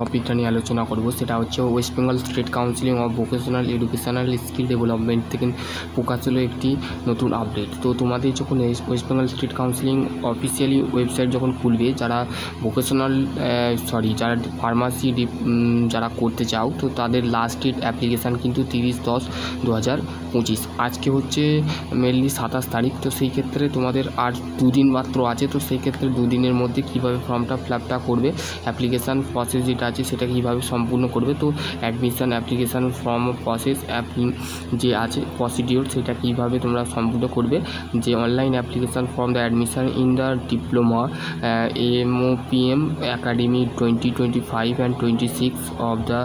টপিকটা নিয়ে আলোচনা করব সেটা হচ্ছে West Bengal state counselling of vocational educational skill development থেকে প্রকাশ হলো একটি নতুন আপডেট। তো তোমাদের যখন West Bengal state counselling officially website যখন খুলবে, যারা ভোকেশনাল যারা ফার্মাসি যারা করতে চাও, তো তাদের লাস্ট ডেট অ্যাপ্লিকেশান কিন্তু 30/10/2025। আজকে হচ্ছে মেনলি 27 তারিখ। তো সেই ক্ষেত্রে তোমাদের আর দুদিন মাত্র আছে। তো সেই ক্ষেত্রে দুদিনের মধ্যে কীভাবে ফর্মটা ফিলআপটা করবে, অ্যাপ্লিকেশান প্রসেস যেটা আছে সেটা কীভাবে সম্পূর্ণ করবে, তো অ্যাডমিশান অ্যাপ্লিকেশান ফর্ম প্রসেস যে আছে প্রসিডিওর সেটা কীভাবে তোমরা সম্পূর্ণ করবে, যে online application form the admission in the diploma MOPM academy 2025 and 26 of the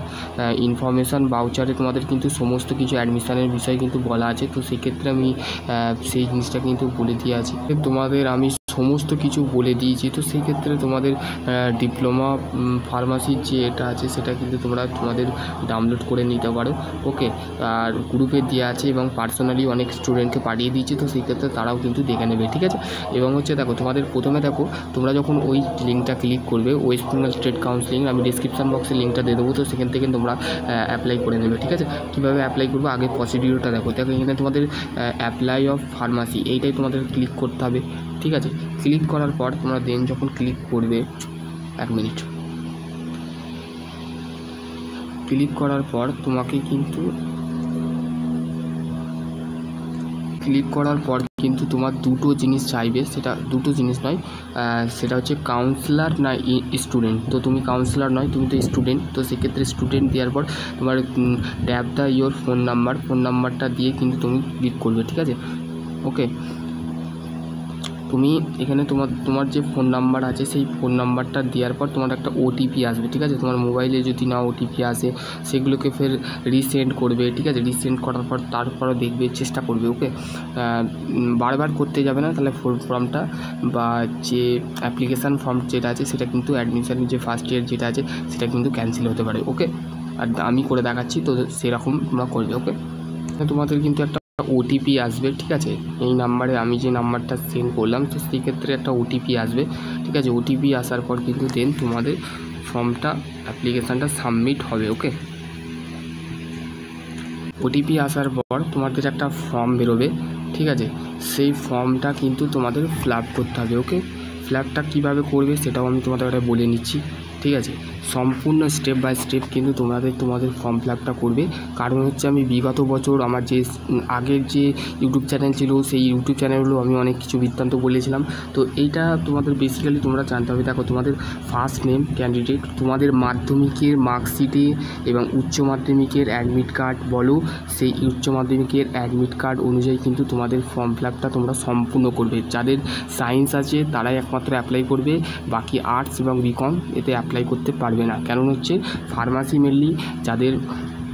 information ভাউচারে তোমাদের কিন্তু সমস্ত কিছু অ্যাডমিশানের বিষয় কিন্তু বলা আছে। তো সেক্ষেত্রে আমি সেই জিনিসটা কিন্তু বলে দিয়ে আছি, তোমাদের আমি সমস্ত কিছু বলে দিয়েছি। তো সেই ক্ষেত্রে তোমাদের ডিপ্লোমা ফার্মাসির যে এটা আছে সেটা কিন্তু তোমাদের ডাউনলোড করে নিতে পারো। ওকে, আর গ্রুপে দেওয়া আছে এবং পার্সোনালি অনেক স্টুডেন্টকে পাঠিয়ে দিয়েছি। তো সেই ক্ষেত্রে তারাও কিন্তু দেখে নেবে, ঠিক আছে। এবং হচ্ছে দেখো, তোমাদের প্রথমে দেখো, তোমরা যখন ওই লিঙ্কটা ক্লিক করবে ওয়েস্ট বেঙ্গল স্টেট কাউন্সিলিং, আমি ডিসক্রিপশান বক্সে লিঙ্কটা দিয়ে দেবো, তো সেখান থেকে তোমরা অ্যাপ্লাই করে নেবে, ঠিক আছে। কীভাবে অ্যাপ্লাই করবো, আগে প্রসিডিওরটা দেখো। এখানে তোমাদের অ্যাপ্লাই অফ ফার্মাসি এইটাই তোমাদের ক্লিক করতে হবে, ঠিক আছে। ক্লিক করার পর তোমরা দেন যখন ক্লিক করবে, ক্লিক করার পর তোমাকে কিন্তু তোমার দুটো জিনিস চাইবে, সেটা দুটো জিনিস নয়, সেটা হচ্ছে কাউন্সিলার না স্টুডেন্ট। তো তুমি কাউন্সিলার নয়, তুমি তো স্টুডেন্ট। তো সেক্ষেত্রে স্টুডেন্ট দেওয়ার পর তোমার ট্যাপ দ্য ইয়োর ফোন নাম্বারটা দিয়ে কিন্তু তুমি ক্লিক করবে, ঠিক আছে। ওকে, তুমি এখানে তোমার যে ফোন নাম্বার আছে সেই ফোন নাম্বারটা দেওয়ার পর তোমার একটা ওটিপি আসবে, ঠিক আছে। তোমার মোবাইলে যদি না ওটিপি আসে সেগুলোকে ফের রিসেন্ড করবে, ঠিক আছে। রিসেন্ড করার পর তারপরও দেখবে, চেষ্টা করবে। ওকে, বারবার করতে যাবে না, তাহলে ফর্মটা বা যে অ্যাপ্লিকেশান ফর্ম যেটা আছে সেটা কিন্তু অ্যাডমিশানের যে ফার্স্ট ইয়ার যেটা আছে সেটা কিন্তু ক্যান্সেল হতে পারে। ওকে, আর আমি করে দেখাচ্ছি, তো সেরকম তোমরা করবে। ওকে, তোমাদের কিন্তু একটা ওটিপি আসবে, ঠিক আছে। এই নাম্বারে আমি যে নাম্বারটা সেন্ড করলাম, তো সেই ক্ষেত্রে একটা ওটিপি আসবে, ঠিক আছে। ওটিপি আসার পর কিন্তু দেন তোমাদের ফর্মটা অ্যাপ্লিকেশানটা সাবমিট হবে। ওকে, ওটিপি আসার পর তোমাদের একটা ফর্ম বেরোবে, ঠিক আছে। সেই ফর্মটা কিন্তু তোমাদের ফিলআপ করতে হবে। ওকে, ফিলআপটা কীভাবে করবে সেটাও আমি তোমাদের বলে নিচ্ছি, ঠিক আছে। সম্পূর্ণ স্টেপ বাই স্টেপ কিন্তু তোমাদের ফর্ম ফিলআপটা করবে। কারণ হচ্ছে আমি বিগত বছর আমার যে আগের যে ইউটিউব চ্যানেল ছিল সেই ইউটিউব চ্যানেলগুলো আমি অনেক কিছু বৃত্তান্ত বলেছিলাম। তো এইটা তোমাদের বেসিক্যালি তোমরা জানতে হবে। দেখো, তোমাদের ফার্স্ট নেম ক্যান্ডিডেট, তোমাদের মাধ্যমিকের মার্কশিটে এবং উচ্চ মাধ্যমিকের অ্যাডমিট কার্ড বলো, সেই উচ্চ মাধ্যমিকের অ্যাডমিট কার্ড অনুযায়ী কিন্তু তোমাদের ফর্ম ফিলআপটা তোমরা সম্পূর্ণ করবে। যাদের সায়েন্স আছে তারাই একমাত্র অ্যাপ্লাই করবে, বাকি আর্টস এবং বিকম এতে অ্যাপ্লাই করতে পারবে না। কারণ হচ্ছে ফার্মাসি মেনলি যাদের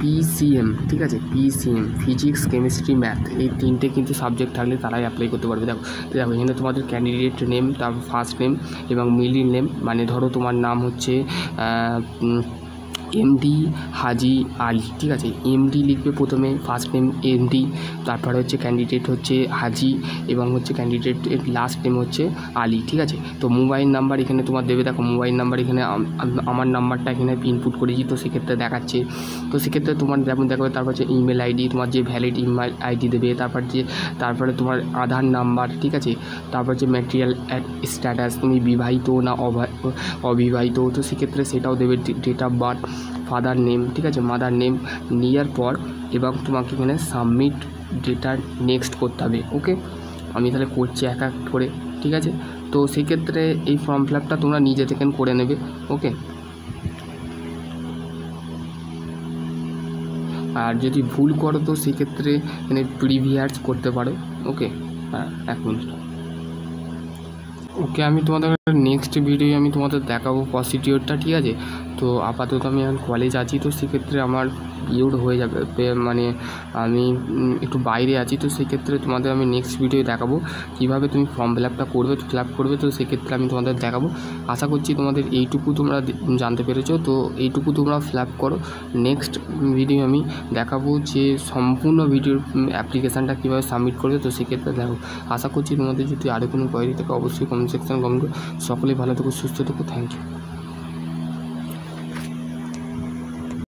PCM, ঠিক আছে, PCM ফিজিক্স কেমিস্ট্রি ম্যাথ এই তিনটে কিন্তু সাবজেক্ট থাকলে তারাই অ্যাপ্লাই করতে পারবে। দেখো এখানে তোমাদের ক্যান্ডিডেট নেম, তারপর ফার্স্ট নেম এবং মিডল নেম, মানে ধরো তোমার নাম হচ্ছে MD হাজি আলী, ঠিক আছে। MD লিখবে প্রথমে, ফার্স্ট নেম MD, তারপরে হচ্ছে ক্যান্ডিডেট হচ্ছে হাজি এবং হচ্ছে ক্যান্ডিডেটের লাস্ট নেম হচ্ছে আলী, ঠিক আছে। তো মোবাইল নাম্বার এখানে তোমার দেবে। দেখো, মোবাইল নাম্বার এখানে আমার নাম্বারটা এখানে ইনপুট করেছি, তো সেক্ষেত্রে দেখাচ্ছে। তো সেক্ষেত্রে তোমার যেমন দেখাবে, তারপর হচ্ছে ইমেল আইডি, তোমার যে ভ্যালিড ইমেল আইডি দেবে, তারপরে তোমার আধার নাম্বার, ঠিক আছে। তারপর হচ্ছে ম্যাটেরিয়াল স্ট্যাটাস, তুমি বিবাহিত না অবিবাহিত, তো সেক্ষেত্রে সেটাও দেবে। Date of birth, father name, ঠিক আছে, মাদার নেম নেওয়ার পর এবং তোমাকে এখানে সাবমিট ডেটা নেক্সট করতে হবে। ওকে, আমি তাহলে করছি এক এক করে, ঠিক আছে। তো সেই ক্ষেত্রে এই ফর্ম ফিলআপটা তোমরা নিজে থেকে করে নেবে। ওকে, আর যদি ভুল করো তো সেক্ষেত্রে এখানে প্রিভিয়াস করতে পারো। ওকে, হ্যাঁ, 1 মিনিট। ওকে, আমি তোমাদের নেক্সট ভিডিও আমি তোমাদের দেখাবো প্রসিডিওরটা, ঠিক আছে। তো আপাতত আমি এখন কলেজ আছি, তো সেক্ষেত্রে আমার পিরিয়ড হয়ে যাবে, মানে আমি একটু বাইরে আছি। তো সেক্ষেত্রে তোমাদের আমি নেক্সট ভিডিও দেখাবো কীভাবে তুমি ফর্ম ফিলআপটা করবে। তো সেক্ষেত্রে আমি তোমাদের দেখাবো। আশা করছি তোমাদের এইটুকু তোমরা জানতে পেরেছো। তো এইটুকু তোমরা ফিলআপ করো। নেক্সট ভিডিও আমি দেখাবো যে সম্পূর্ণ ভিডিওর অ্যাপ্লিকেশানটা কীভাবে সাবমিট করবে। তো সেক্ষেত্রে দেখো, আশা করছি তোমাদের যদি আরও কোনো কোয়ারি থাকে অবশ্যই কমেন্ট সেকশানে কমেন্ট করো। সকলেই ভালো থেকো, সুস্থ থেকো, থ্যাংক ইউ।